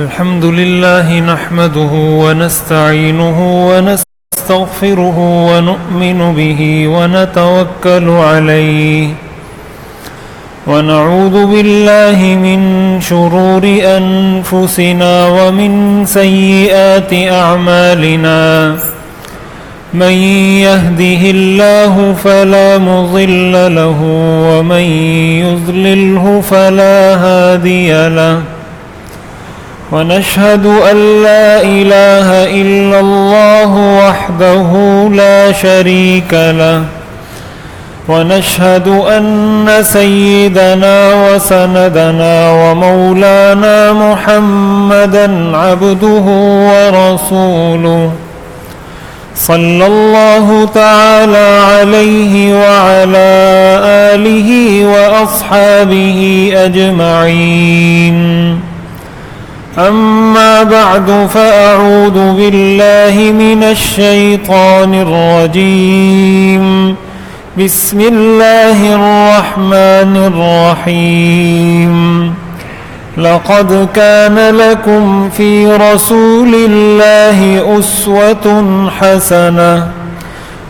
الحمد لله نحمده ونستعينه ونستغفره ونؤمن به ونتوكل عليه ونعوذ بالله من شرور أنفسنا ومن سيئات أعمالنا من يهده الله فلا مضل له ومن يضلله فلا هادي له ونشهد أن لا إله إلا الله وحده لا شريك له ونشهد أن سيدنا وسندنا ومولانا محمدا عبده ورسوله صلى الله تعالى عليه وعلى آله وأصحابه أجمعين أما بعد فأعوذ بالله من الشيطان الرجيم بسم الله الرحمن الرحيم لقد كان لكم في رسول الله أسوة حسنة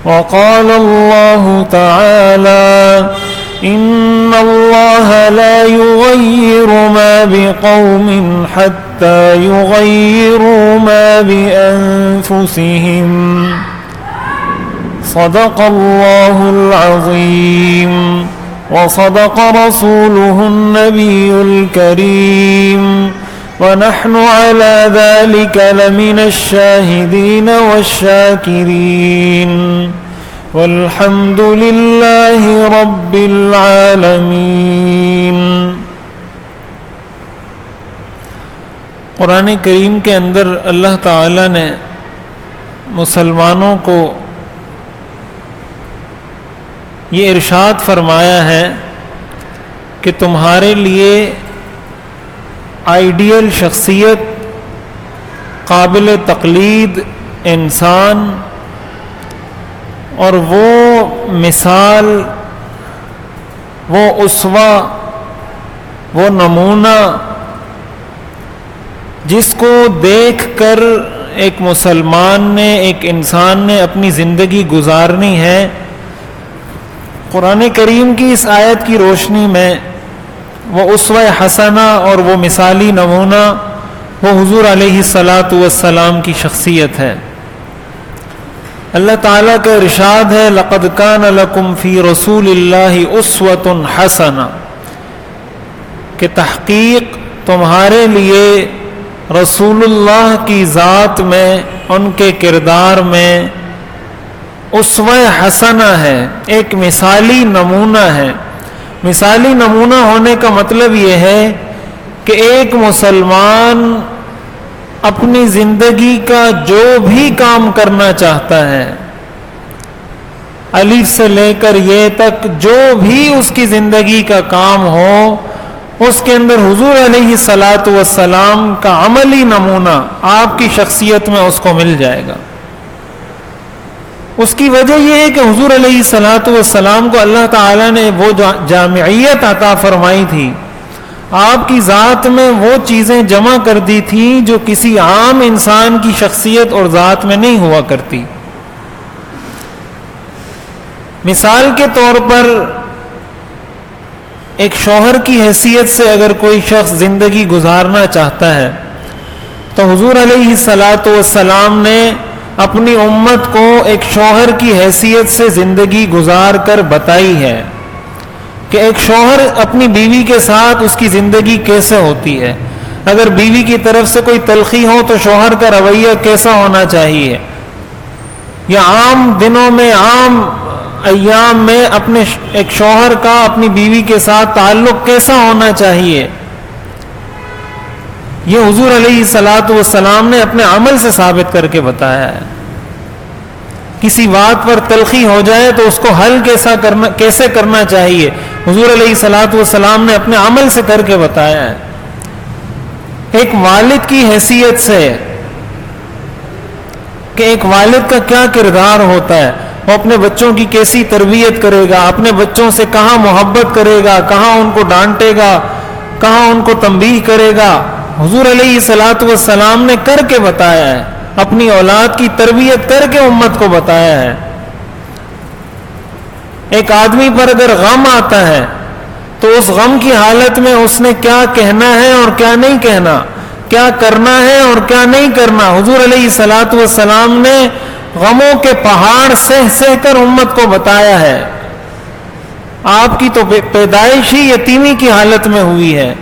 وقال الله تعالى إن الله لا يغير ما بقوم حتى يغيروا ما بأنفسهم صدق الله العظيم وصدق رسوله النبي الكريم ونحن على ذلك لمن الشاهدين والشاكرين والحمد لله رب العالمين۔ قرآن کریم کے اندر اللہ تعالی نے مسلمانوں کو یہ ارشاد فرمایا ہے کہ تمہارے لیے آئیڈیل شخصیت، قابل تقلید انسان اور وہ مثال، وہ اسوہ، وہ نمونہ جس کو دیکھ کر ایک مسلمان نے، ایک انسان نے اپنی زندگی گزارنی ہے، قرآن کریم کی اس آیت کی روشنی میں وہ اسوہ حسنہ اور وہ مثالی نمونہ وہ حضور علیہ الصلاۃ والسلام کی شخصیت ہے۔ اللہ تعالیٰ کا ارشاد ہے لقد کان لکم فی رسول اللہ اسوۃ حسنہ، کہ تحقیق تمہارے لیے رسول اللہ کی ذات میں، ان کے کردار میں اسوہ حسنہ ہے، ایک مثالی نمونہ ہے۔ مثالی نمونہ ہونے کا مطلب یہ ہے کہ ایک مسلمان اپنی زندگی کا جو بھی کام کرنا چاہتا ہے، الف سے لے کر یہ تک جو بھی اس کی زندگی کا کام ہو، اس کے اندر حضور علیہ الصلاۃ والسلام کا عملی نمونہ آپ کی شخصیت میں اس کو مل جائے گا۔ اس کی وجہ یہ ہے کہ حضور علیہ الصلاۃ والسلام کو اللہ تعالیٰ نے وہ جامعیت عطا فرمائی تھی، آپ کی ذات میں وہ چیزیں جمع کر دی تھیں جو کسی عام انسان کی شخصیت اور ذات میں نہیں ہوا کرتی۔ مثال کے طور پر ایک شوہر کی حیثیت سے اگر کوئی شخص زندگی گزارنا چاہتا ہے تو حضور علیہ الصلاۃ والسلام نے اپنی امت کو ایک شوہر کی حیثیت سے زندگی گزار کر بتائی ہے کہ ایک شوہر اپنی بیوی کے ساتھ اس کی زندگی کیسے ہوتی ہے، اگر بیوی کی طرف سے کوئی تلخی ہو تو شوہر کا رویہ کیسا ہونا چاہیے، یا عام دنوں میں، عام ایام میں اپنے ایک شوہر کا اپنی بیوی کے ساتھ تعلق کیسا ہونا چاہیے، یہ حضور علیہ الصلاۃ والسلام نے اپنے عمل سے ثابت کر کے بتایا ہے۔ کسی بات پر تلخی ہو جائے تو اس کو حل کیسے کرنا چاہیے، حضور علیہ الصلاۃ والسلام نے اپنے عمل سے کر کے بتایا ہے۔ ایک والد کی حیثیت سے کہ ایک والد کا کیا کردار ہوتا ہے، وہ اپنے بچوں کی کیسی تربیت کرے گا، اپنے بچوں سے کہاں محبت کرے گا، کہاں ان کو ڈانٹے گا، کہاں ان کو تنبیہ کرے گا، حضور علیہ الصلوۃ والسلام نے کر کے بتایا ہے، اپنی اولاد کی تربیت کر کے امت کو بتایا ہے۔ ایک آدمی پر اگر غم آتا ہے تو اس غم کی حالت میں اس نے کیا کہنا ہے اور کیا نہیں کہنا، کیا کرنا ہے اور کیا نہیں کرنا، حضور علیہ الصلوۃ والسلام نے غموں کے پہاڑ سہ سہ کر امت کو بتایا ہے۔ آپ کی تو پیدائش ہی یتیمی کی حالت میں ہوئی ہے،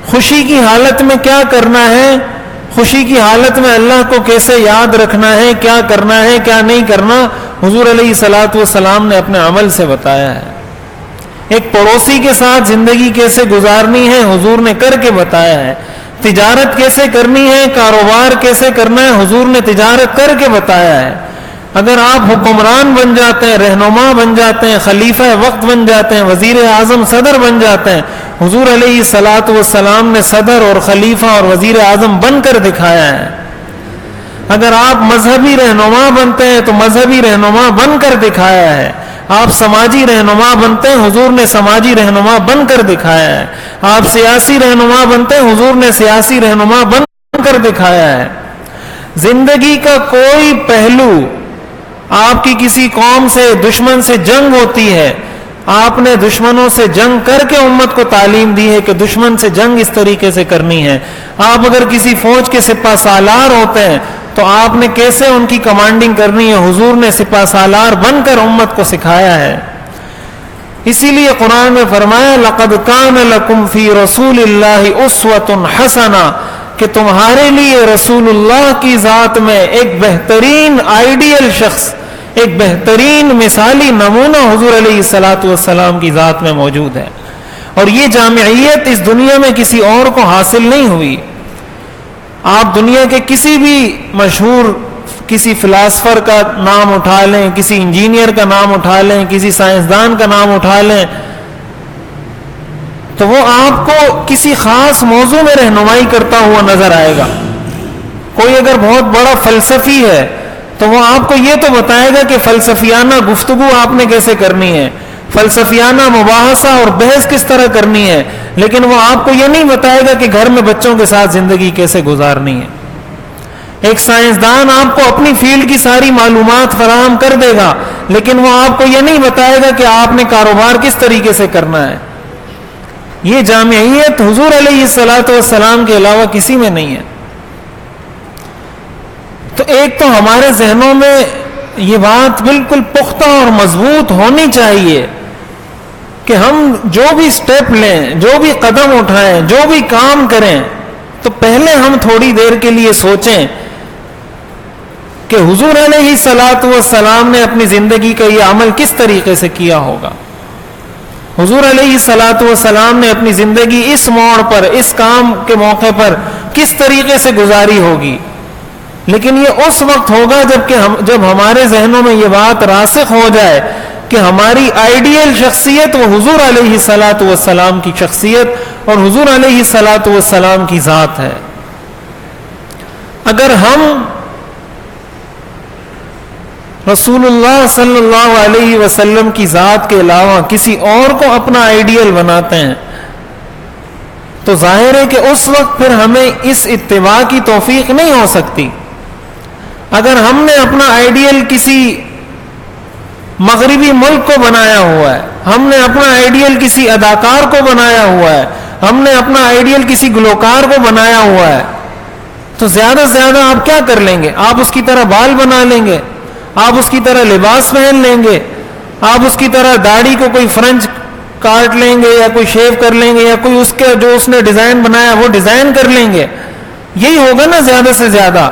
خوشی کی حالت میں کیا کرنا ہے، خوشی کی حالت میں اللہ کو کیسے یاد رکھنا ہے، کیا کرنا ہے کیا نہیں کرنا، حضور علیہ الصلوۃ والسلام نے اپنے عمل سے بتایا ہے۔ ایک پڑوسی کے ساتھ زندگی کیسے گزارنی ہے، حضور نے کر کے بتایا ہے۔ تجارت کیسے کرنی ہے، کاروبار کیسے کرنا ہے، حضور نے تجارت کر کے بتایا ہے۔ اگر آپ حکمران بن جاتے ہیں، رہنما بن جاتے ہیں، خلیفہ وقت بن جاتے ہیں، وزیر اعظم صدر بن جاتے ہیں، حضور علیہ الصلوۃ والسلام نے صدر اور خلیفہ اور وزیر اعظم بن کر دکھایا ہے۔ اگر آپ مذہبی رہنما بنتے ہیں تو مذہبی رہنما بن کر دکھایا ہے۔ آپ سماجی رہنما بنتے ہیں، حضور نے سماجی رہنما بن کر دکھایا ہے۔ آپ سیاسی رہنما بنتے ہیں، حضور نے سیاسی رہنما بن کر دکھایا ہے۔ زندگی کا کوئی پہلو، آپ کی کسی قوم سے دشمن سے جنگ ہوتی ہے، آپ نے دشمنوں سے جنگ کر کے امت کو تعلیم دی ہے کہ دشمن سے جنگ اس طریقے سے کرنی ہے۔ آپ اگر کسی فوج کے سپہ سالار ہوتے ہیں تو آپ نے کیسے ان کی کمانڈنگ کرنی ہے، حضور نے سپہ سالار بن کر امت کو سکھایا ہے۔ اسی لیے قرآن میں فرمایا لَقَدْ كَانَ لَكُمْ فِي رَسُولِ اللَّهِ أُسْوَةٌ حَسَنَةٌ، کہ تمہارے لیے رسول اللہ کی ذات میں ایک بہترین آئیڈیل شخص، ایک بہترین مثالی نمونہ حضور علیہ الصلوۃ والسلام کی ذات میں موجود ہے۔ اور یہ جامعیت اس دنیا میں کسی اور کو حاصل نہیں ہوئی۔ آپ دنیا کے کسی بھی مشہور کسی فلاسفر کا نام اٹھا لیں، کسی انجینئر کا نام اٹھا لیں، کسی سائنسدان کا نام اٹھا لیں، تو وہ آپ کو کسی خاص موضوع میں رہنمائی کرتا ہوا نظر آئے گا۔ کوئی اگر بہت بڑا فلسفی ہے تو وہ آپ کو یہ تو بتائے گا کہ فلسفیانہ گفتگو آپ نے کیسے کرنی ہے، فلسفیانہ مباحثہ اور بحث کس طرح کرنی ہے، لیکن وہ آپ کو یہ نہیں بتائے گا کہ گھر میں بچوں کے ساتھ زندگی کیسے گزارنی ہے۔ ایک سائنسدان آپ کو اپنی فیلڈ کی ساری معلومات فراہم کر دے گا، لیکن وہ آپ کو یہ نہیں بتائے گا کہ آپ نے کاروبار کس طریقے سے کرنا ہے۔ یہ جامعیت حضور علیہ الصلوۃ والسلام کے علاوہ کسی میں نہیں ہے۔ تو ایک تو ہمارے ذہنوں میں یہ بات بالکل پختہ اور مضبوط ہونی چاہیے کہ ہم جو بھی سٹیپ لیں، جو بھی قدم اٹھائیں، جو بھی کام کریں، تو پہلے ہم تھوڑی دیر کے لیے سوچیں کہ حضور علیہ الصلوۃ والسلام نے اپنی زندگی کا یہ عمل کس طریقے سے کیا ہوگا۔ حضور علیہ الصلوۃ والسلام نے اپنی زندگی اس موڑ پر، اس کام کے موقع پر کس طریقے سے گزاری ہوگی۔ لیکن یہ اس وقت ہوگا جب ہمارے ذہنوں میں یہ بات راسخ ہو جائے کہ ہماری آئیڈیل شخصیت وہ حضور علیہ الصلوۃ والسلام کی شخصیت اور حضور علیہ الصلوۃ والسلام کی ذات ہے۔ اگر ہم رسول اللہ صلی اللہ علیہ وسلم کی ذات کے علاوہ کسی اور کو اپنا آئیڈیل بناتے ہیں تو ظاہر ہے کہ اس وقت پھر ہمیں اس اتباع کی توفیق نہیں ہو سکتی۔ اگر ہم نے اپنا آئیڈیل کسی مغربی ملک کو بنایا ہوا ہے، ہم نے اپنا آئیڈیل کسی اداکار کو بنایا ہوا ہے، ہم نے اپنا آئیڈیل کسی گلوکار کو بنایا ہوا ہے، تو زیادہ سے زیادہ آپ کیا کر لیں گے؟ آپ اس کی طرح بال بنا لیں گے، آپ اس کی طرح لباس پہن لیں گے، آپ اس کی طرح داڑھی کو کوئی فرنچ کاٹ لیں گے یا کوئی شیو کر لیں گے، یا کوئی اس کے جو اس نے ڈیزائن بنایا وہ ڈیزائن کر لیں گے۔ یہی ہوگا نا زیادہ سے زیادہ۔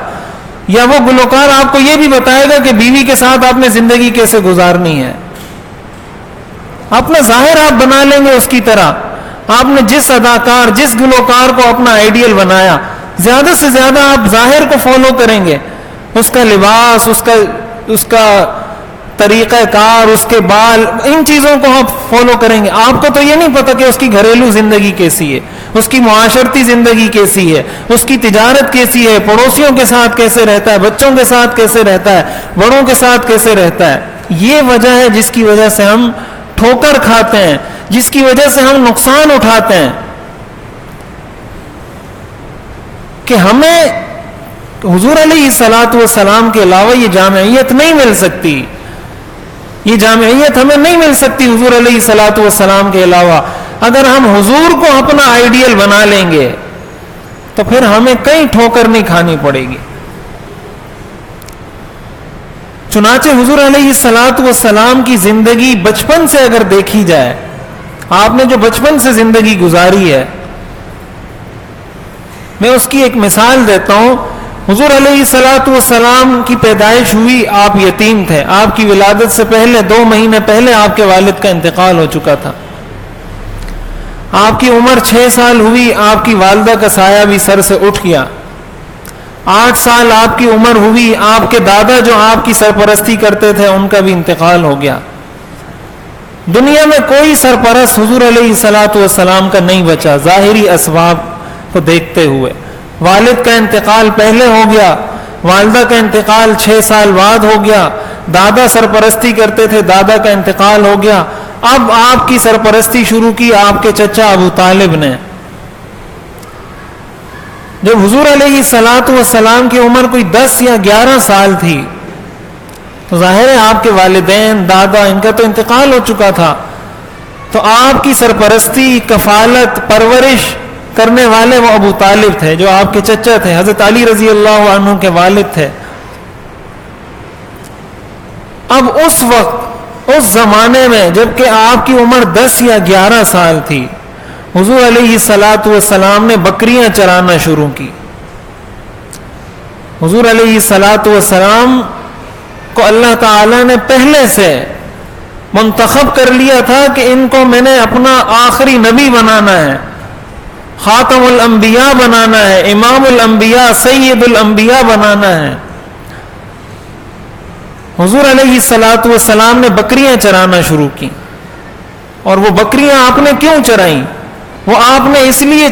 یا وہ گلوکار آپ کو یہ بھی بتائے گا کہ بیوی کے ساتھ آپ نے زندگی کیسے گزارنی ہے۔ اپنا ظاہر آپ بنا لیں گے اس کی طرح۔ آپ نے جس اداکار، جس گلوکار کو اپنا آئیڈیل بنایا، زیادہ سے زیادہ آپ ظاہر کو فالو کریں گے، اس کا لباس، اس کا طریقہ کار، اس کے بال، ان چیزوں کو آپ فالو کریں گے۔ آپ کو تو یہ نہیں پتا کہ اس کی گھریلو زندگی کیسی ہے، اس کی معاشرتی زندگی کیسی ہے، اس کی تجارت کیسی ہے، پڑوسیوں کے ساتھ کیسے رہتا ہے، بچوں کے ساتھ کیسے رہتا ہے، بڑوں کے ساتھ کیسے رہتا ہے۔ یہ وجہ ہے جس کی وجہ سے ہم ٹھوکر کھاتے ہیں، جس کی وجہ سے ہم نقصان اٹھاتے ہیں، کہ ہمیں حضور علیہ الصلوۃ والسلام کے علاوہ یہ جامعیت نہیں مل سکتی، یہ جامعیت ہمیں نہیں مل سکتی حضور علیہ الصلوۃ والسلام کے علاوہ۔ اگر ہم حضور کو اپنا آئیڈیل بنا لیں گے تو پھر ہمیں کئی ٹھوکر نہیں کھانی پڑے گی۔ چنانچہ حضور علیہ الصلوۃ والسلام کی زندگی بچپن سے اگر دیکھی جائے، آپ نے جو بچپن سے زندگی گزاری ہے، میں اس کی ایک مثال دیتا ہوں۔ حضور علیہ الصلوۃ والسلام کی پیدائش ہوئی، آپ یتیم تھے، آپ کی ولادت سے پہلے 2 مہینے پہلے آپ کے والد کا انتقال ہو چکا تھا۔ آپ کی عمر 6 سال ہوئی، آپ کی والدہ کا سایہ بھی سر سے اٹھ گیا۔ 8 سال آپ کی عمر ہوئی، آپ کے دادا جو آپ کی سرپرستی کرتے تھے ان کا بھی انتقال ہو گیا۔ دنیا میں کوئی سرپرست حضور علیہ الصلوۃ والسلام کا نہیں بچا، ظاہری اسباب کو دیکھتے ہوئے۔ والد کا انتقال پہلے ہو گیا، والدہ کا انتقال 6 سال بعد ہو گیا، دادا سرپرستی کرتے تھے، دادا کا انتقال ہو گیا۔ اب آپ کی سرپرستی شروع کی آپ کے چچا ابو طالب نے۔ جب حضور علیہ الصلوۃ والسلام کی عمر کوئی 10 یا 11 سال تھی تو ظاہر ہے آپ کے والدین، دادا، ان کا تو انتقال ہو چکا تھا، تو آپ کی سرپرستی، کفالت، پرورش کرنے والے وہ ابو طالب تھے جو آپ کے چچا تھے، حضرت علی رضی اللہ عنہ کے والد تھے۔ اب اس وقت، اس زمانے میں جب کہ آپ کی عمر 10 یا 11 سال تھی، حضور علیہ الصلوۃ والسلام نے بکریاں چرانا شروع کی۔ حضور علیہ الصلوۃ والسلام کو اللہ تعالی نے پہلے سے منتخب کر لیا تھا کہ ان کو میں نے اپنا آخری نبی بنانا ہے، خاتم الانبیاء بنانا ہے، امام الانبیاء، سید الانبیاء بنانا ہے۔ حضور علیہ الصلوۃ والسلام نے بکریاں چرانا شروع کی، اور وہ بکریاں آپ نے کیوں چرائیں؟ وہ آپ نے اس لیے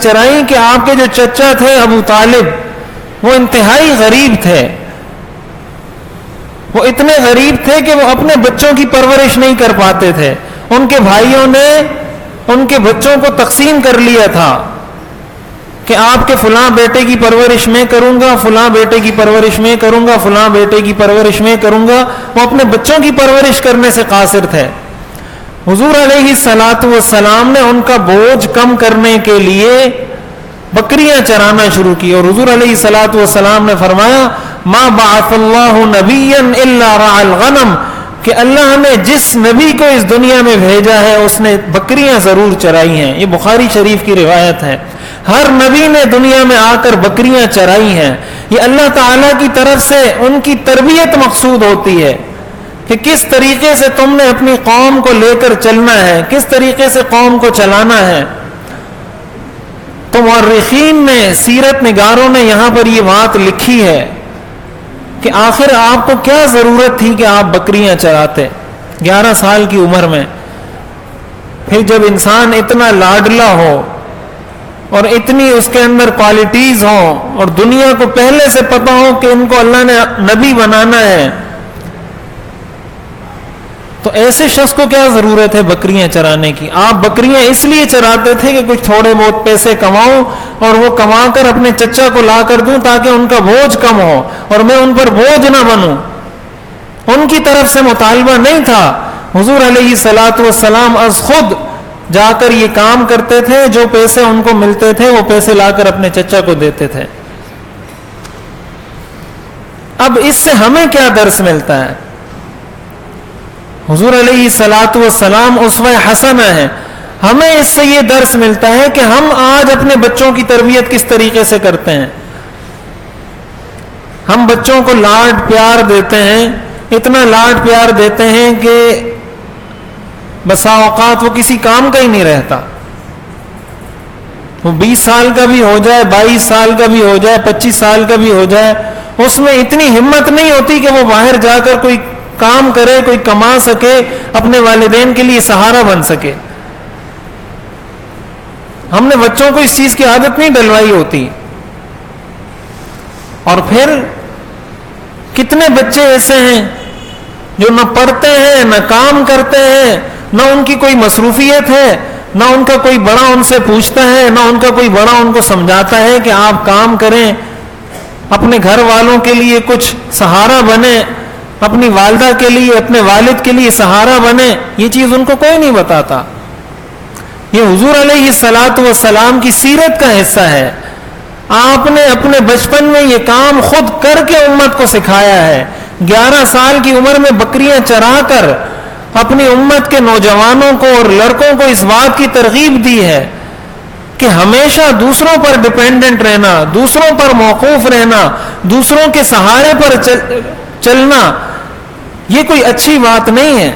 چرائیں کہ آپ کے جو چچا تھے ابو طالب، وہ انتہائی غریب تھے، وہ اتنے غریب تھے کہ وہ اپنے بچوں کی پرورش نہیں کر پاتے تھے۔ ان کے بھائیوں نے ان کے بچوں کو تقسیم کر لیا تھا کہ آپ کے فلاں بیٹے کی پرورش میں کروں گا، فلاں بیٹے کی پرورش میں کروں گا، فلاں بیٹے کی پرورش میں کروں گا۔ وہ اپنے بچوں کی پرورش کرنے سے قاصر تھے۔ حضور علیہ الصلوۃ والسلام نے ان کا بوجھ کم کرنے کے لیے بکریاں چرانا شروع کی، اور حضور علیہ الصلوۃ والسلام نے فرمایا ما بعث اللہ نبیا الا رعى الغنم، کہ اللہ نے جس نبی کو اس دنیا میں بھیجا ہے اس نے بکریاں ضرور چرائی ہیں۔ یہ بخاری شریف کی روایت ہے۔ ہر نبی نے دنیا میں آ کر بکریاں چرائی ہیں۔ یہ اللہ تعالیٰ کی طرف سے ان کی تربیت مقصود ہوتی ہے کہ کس طریقے سے تم نے اپنی قوم کو لے کر چلنا ہے، کس طریقے سے قوم کو چلانا ہے۔ تو مورخین نے، سیرت نگاروں نے یہاں پر یہ بات لکھی ہے کہ آخر آپ کو کیا ضرورت تھی کہ آپ بکریاں چراتے 11 سال کی عمر میں۔ پھر جب انسان اتنا لاڈلا ہو اور اتنی اس کے اندر کوالٹیز ہوں، اور دنیا کو پہلے سے پتا ہو کہ ان کو اللہ نے نبی بنانا ہے، تو ایسے شخص کو کیا ضرورت ہے بکریاں چرانے کی؟ آپ بکریاں اس لیے چراتے تھے کہ کچھ تھوڑے بہت پیسے کماؤں اور وہ کما کر اپنے چچا کو لا کر دوں تاکہ ان کا بوجھ کم ہو اور میں ان پر بوجھ نہ بنوں۔ ان کی طرف سے مطالبہ نہیں تھا۔ حضور علیہ الصلوۃ والسلام از خود جا کر یہ کام کرتے تھے، جو پیسے ان کو ملتے تھے وہ پیسے لا کر اپنے چچا کو دیتے تھے۔ اب اس سے ہمیں کیا درس ملتا ہے؟ حضور علیہ الصلوۃ والسلام اسوہ حسنہ ہے۔ ہمیں اس سے یہ درس ملتا ہے کہ ہم آج اپنے بچوں کی تربیت کس طریقے سے کرتے ہیں۔ ہم بچوں کو لاڈ پیار دیتے ہیں، اتنا لاڈ پیار دیتے ہیں کہ بسا اوقات وہ کسی کام کا ہی نہیں رہتا۔ وہ 20 سال کا بھی ہو جائے، 22 سال کا بھی ہو جائے، 25 سال کا بھی ہو جائے، اس میں اتنی ہمت نہیں ہوتی کہ وہ باہر جا کر کوئی کام کرے، کوئی کما سکے، اپنے والدین کے لیے سہارا بن سکے۔ ہم نے بچوں کو اس چیز کی عادت نہیں ڈلوائی ہوتی۔ اور پھر کتنے بچے ایسے ہیں جو نہ پڑھتے ہیں، نہ کام کرتے ہیں، نہ ان کی کوئی مصروفیت ہے، نہ ان کا کوئی بڑا ان سے پوچھتا ہے، نہ ان کا کوئی بڑا ان کو سمجھاتا ہے کہ آپ کام کریں، اپنے گھر والوں کے لیے کچھ سہارا بنے، اپنی والدہ کے لیے، اپنے والد کے لیے سہارا بنے. یہ چیز ان کو کوئی نہیں بتاتا. یہ حضور علیہ الصلاۃ والسلام کی سیرت کا حصہ ہے. آپ نے اپنے بچپن میں یہ کام خود کر کے امت کو سکھایا ہے. 11 سال کی عمر میں بکریاں چرا کر اپنی امت کے نوجوانوں کو اور لڑکوں کو اس بات کی ترغیب دی ہے کہ ہمیشہ دوسروں پر ڈیپینڈنٹ رہنا، دوسروں پر موقوف رہنا، دوسروں کے سہارے پر چلنا یہ کوئی اچھی بات نہیں ہے.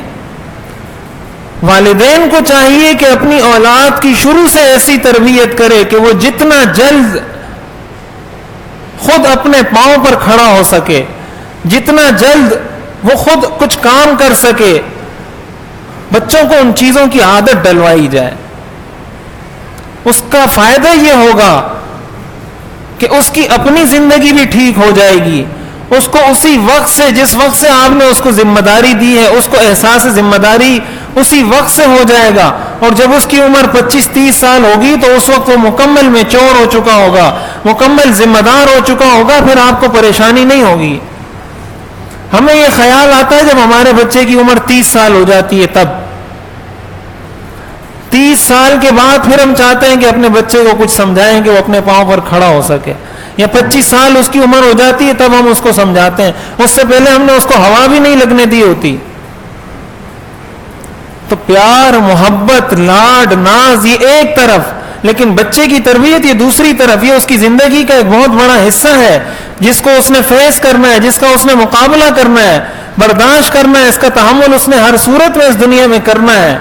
والدین کو چاہیے کہ اپنی اولاد کی شروع سے ایسی تربیت کرے کہ وہ جتنا جلد خود اپنے پاؤں پر کھڑا ہو سکے، جتنا جلد وہ خود کچھ کام کر سکے، بچوں کو ان چیزوں کی عادت ڈلوائی جائے. اس کا فائدہ یہ ہوگا کہ اس کی اپنی زندگی بھی ٹھیک ہو جائے گی. اس کو اسی وقت سے، جس وقت سے آپ نے اس کو ذمہ داری دی ہے، اس کو احساس ذمہ داری اسی وقت سے ہو جائے گا. اور جب اس کی عمر 25-30 سال ہوگی تو اس وقت وہ مکمل میچور ہو چکا ہوگا، مکمل ذمہ دار ہو چکا ہوگا، پھر آپ کو پریشانی نہیں ہوگی. ہمیں یہ خیال آتا ہے جب ہمارے بچے کی عمر 30 سال ہو جاتی ہے، تب 30 سال کے بعد پھر ہم چاہتے ہیں کہ اپنے بچے کو کچھ سمجھائیں کہ وہ اپنے پاؤں پر کھڑا ہو سکے. یا 25 سال اس کی عمر ہو جاتی ہے تب ہم اس کو سمجھاتے ہیں. اس سے پہلے ہم نے اس کو ہوا بھی نہیں لگنے دی ہوتی. تو پیار، محبت، لاڈ، ناز یہ ایک طرف، لیکن بچے کی تربیت یہ دوسری طرف. یہ اس کی زندگی کا ایک بہت بڑا حصہ ہے جس کو اس نے فیس کرنا ہے، جس کا اس نے مقابلہ کرنا ہے، برداشت کرنا ہے. اس کا تحمل اس نے ہر صورت میں اس دنیا میں کرنا ہے.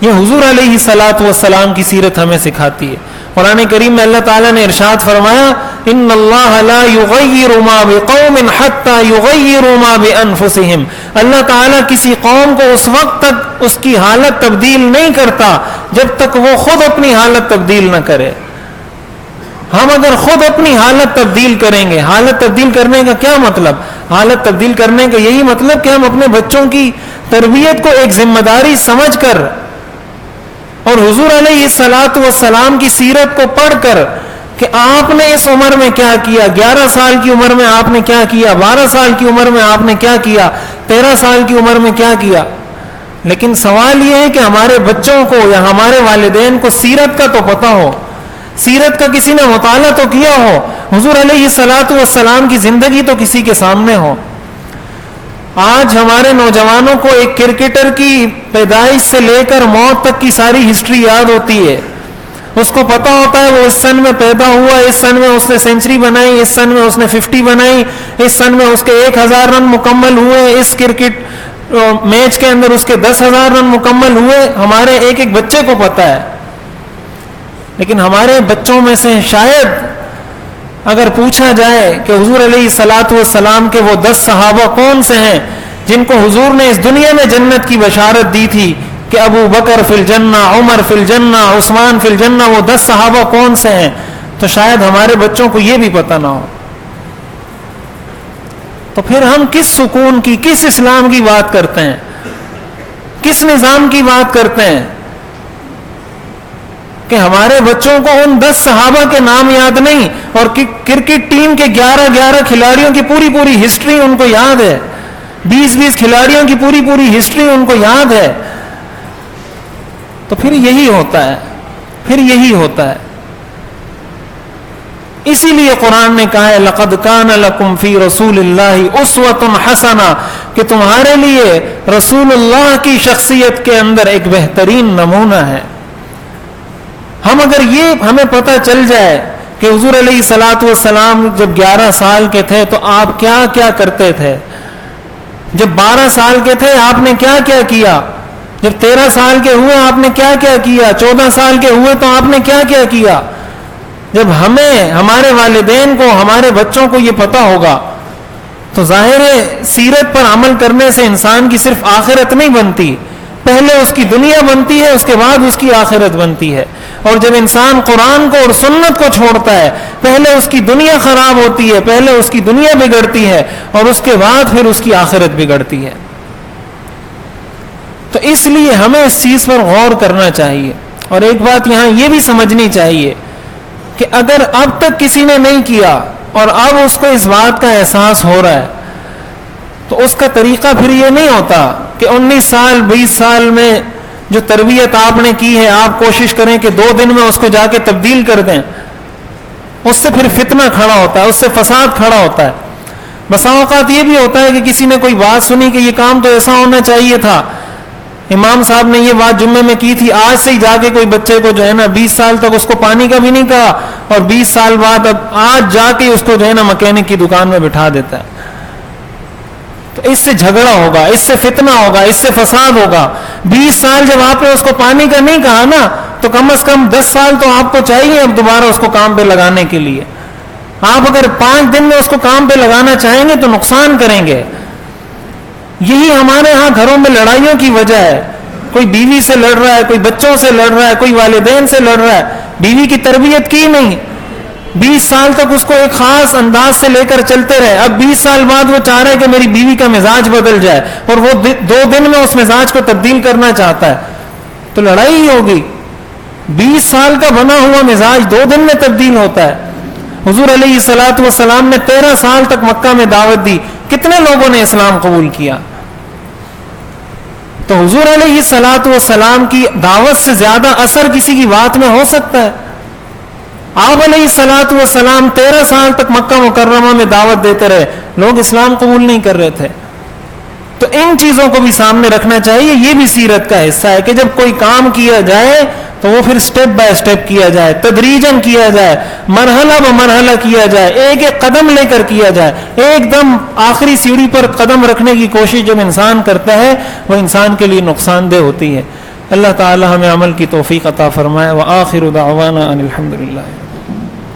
یہ حضور علیہ الصلاۃ والسلام کی سیرت ہمیں سکھاتی ہے. قرآن کریم میں اللہ تعالیٰ نے ارشاد فرمایا ان اللہ لا یغیر ما بقوم حتی یغیروا ما بانفسہم. اللہ تعالیٰ کسی قوم کو اس وقت تک اس کی حالت تبدیل نہیں کرتا جب تک وہ خود اپنی حالت تبدیل نہ کرے. ہم اگر خود اپنی حالت تبدیل کریں گے، حالت تبدیل کرنے کا کیا مطلب؟ حالت تبدیل کرنے کا یہی مطلب کہ ہم اپنے بچوں کی تربیت کو ایک ذمہ داری سمجھ کر اور حضور علیہ الصلاۃ والسلام کی سیرت کو پڑھ کر کہ آپ نے اس عمر میں کیا کیا، 11 سال کی عمر میں آپ نے کیا کیا، 12 سال کی عمر میں آپ نے کیا کیا، 13 سال کی عمر میں کیا کیا. لیکن سوال یہ ہے کہ ہمارے بچوں کو یا ہمارے والدین کو سیرت کا تو پتہ ہو، سیرت کا کسی نے مطالعہ تو کیا ہو، حضور علیہ الصلاۃ والسلام کی زندگی تو کسی کے سامنے ہو. آج ہمارے نوجوانوں کو ایک کرکٹر کی پیدائش سے لے کر موت تک کی ساری ہسٹری یاد ہوتی ہے. اس کو پتا ہوتا ہے وہ اس سن میں پیدا ہوا، اس سن میں اس نے سینچری بنائی، اس سن میں اس نے 50 بنائی، اس سن میں اس کے 1000 رن مکمل ہوئے، اس کرکٹ میچ کے اندر اس کے 10,000 رن مکمل ہوئے. ہمارے ایک ایک بچے کو پتا ہے. لیکن ہمارے بچوں میں سے شاید اگر پوچھا جائے کہ حضور علیہ الصلاۃ والسلام کے وہ 10 صحابہ کون سے ہیں جن کو حضور نے اس دنیا میں جنت کی بشارت دی تھی کہ ابو بکر فی الجنہ، عمر فی الجنہ، عثمان فی الجنہ، وہ 10 صحابہ کون سے ہیں، تو شاید ہمارے بچوں کو یہ بھی پتہ نہ ہو. تو پھر ہم کس سکون کی، کس اسلام کی بات کرتے ہیں، کس نظام کی بات کرتے ہیں کہ ہمارے بچوں کو ان 10 صحابہ کے نام یاد نہیں اور کرکٹ ٹیم کے 11 کھلاڑیوں کی پوری ہسٹری ان کو یاد ہے، 20 کھلاڑیوں کی پوری ہسٹری ان کو یاد ہے. تو پھر یہی ہوتا ہے. اسی لیے قرآن نے کہا ہے لقد کان لکم فی رسول اللہ اسوۃ حسنہ، کہ تمہارے لیے رسول اللہ کی شخصیت کے اندر ایک بہترین نمونہ ہے. ہم اگر یہ ہمیں پتہ چل جائے کہ حضور علیہ الصلاۃ والسلام جب 11 سال کے تھے تو آپ کیا کیا کرتے تھے، جب 12 سال کے تھے آپ نے کیا کیا کیا، جب 13 سال کے ہوئے آپ نے کیا کیا کیا، 14 سال کے ہوئے تو آپ نے کیا کیا کیا. جب ہمیں، ہمارے والدین کو، ہمارے بچوں کو یہ پتہ ہوگا تو ظاہر ہے سیرت پر عمل کرنے سے انسان کی صرف آخرت نہیں بنتی، پہلے اس کی دنیا بنتی ہے، اس کے بعد اس کی آخرت بنتی ہے. اور جب انسان قرآن کو اور سنت کو چھوڑتا ہے پہلے اس کی دنیا خراب ہوتی ہے، پہلے اس کی دنیا بگڑتی ہے اور اس کے بعد پھر اس کی آخرت بگڑتی ہے. تو اس لیے ہمیں اس چیز پر غور کرنا چاہیے. اور ایک بات یہاں یہ بھی سمجھنی چاہیے کہ اگر اب تک کسی نے نہیں کیا اور اب اس کو اس بات کا احساس ہو رہا ہے تو اس کا طریقہ پھر یہ نہیں ہوتا کہ 19 سال 20 سال میں جو تربیت آپ نے کی ہے آپ کوشش کریں کہ 2 دن میں اس کو جا کے تبدیل کر دیں. اس سے پھر فتنہ کھڑا ہوتا ہے, اس سے فساد کھڑا ہوتا ہے. بسا اوقات یہ بھی ہوتا ہے کہ کسی نے کوئی بات سنی کہ یہ کام تو ایسا ہونا چاہیے تھا, امام صاحب نے یہ بات جمعے میں کی تھی, آج سے ہی جا کے کوئی بچے کو جو ہے نا 20 سال تک اس کو پانی کا بھی نہیں کہا اور 20 سال بعد اب آج جا کے اس کو جو ہے نا مکینک کی دکان میں بٹھا دیتا ہے. تو اس سے جھگڑا ہوگا, اس سے فتنہ ہوگا, اس سے فساد ہوگا. 20 سال جب آپ نے اس کو پانی کا نہیں کہا نا تو کم از کم 10 سال تو آپ کو چاہیے اب دوبارہ اس کو کام پہ لگانے کے لیے. آپ اگر 5 دن میں اس کو کام پہ لگانا چاہیں گے تو نقصان کریں گے. یہی ہمارے ہاں گھروں میں لڑائیوں کی وجہ ہے. کوئی بیوی سے لڑ رہا ہے, کوئی بچوں سے لڑ رہا ہے, کوئی والدین سے لڑ رہا ہے, بیوی کی تربیت کی نہیں, 20 سال تک اس کو ایک خاص انداز سے لے کر چلتے رہے. اب 20 سال بعد وہ چاہ رہا ہے کہ میری بیوی کا مزاج بدل جائے اور وہ 2 دن میں اس مزاج کو تبدیل کرنا چاہتا ہے, تو لڑائی ہی ہوگی. 20 سال کا بنا ہوا مزاج 2 دن میں تبدیل ہوتا ہے. حضور علیہ الصلوۃ والسلام نے 13 سال تک مکہ میں دعوت دی, کتنے لوگوں نے اسلام قبول کیا؟ تو حضور علیہ الصلوۃ والسلام کی دعوت سے زیادہ اثر کسی کی بات میں ہو سکتا ہے؟ آپ علیہ الصلوۃ والسلام 13 سال تک مکہ مکرمہ میں دعوت دیتے رہے, لوگ اسلام قبول نہیں کر رہے تھے. تو ان چیزوں کو بھی سامنے رکھنا چاہیے. یہ بھی سیرت کا حصہ ہے کہ جب کوئی کام کیا جائے تو وہ پھر سٹیپ بائی سٹیپ کیا جائے, تدریجاً کیا جائے, مرحلہ بمرحلہ کیا جائے, ایک ایک قدم لے کر کیا جائے. ایک دم آخری سیڑھی پر قدم رکھنے کی کوشش جب انسان کرتا ہے وہ انسان کے لیے نقصان دہ ہوتی ہے. اللہ تعالی ہمیں عمل کی توفیق عطا فرمائے. وآخر دعوانا ان الحمد للہ.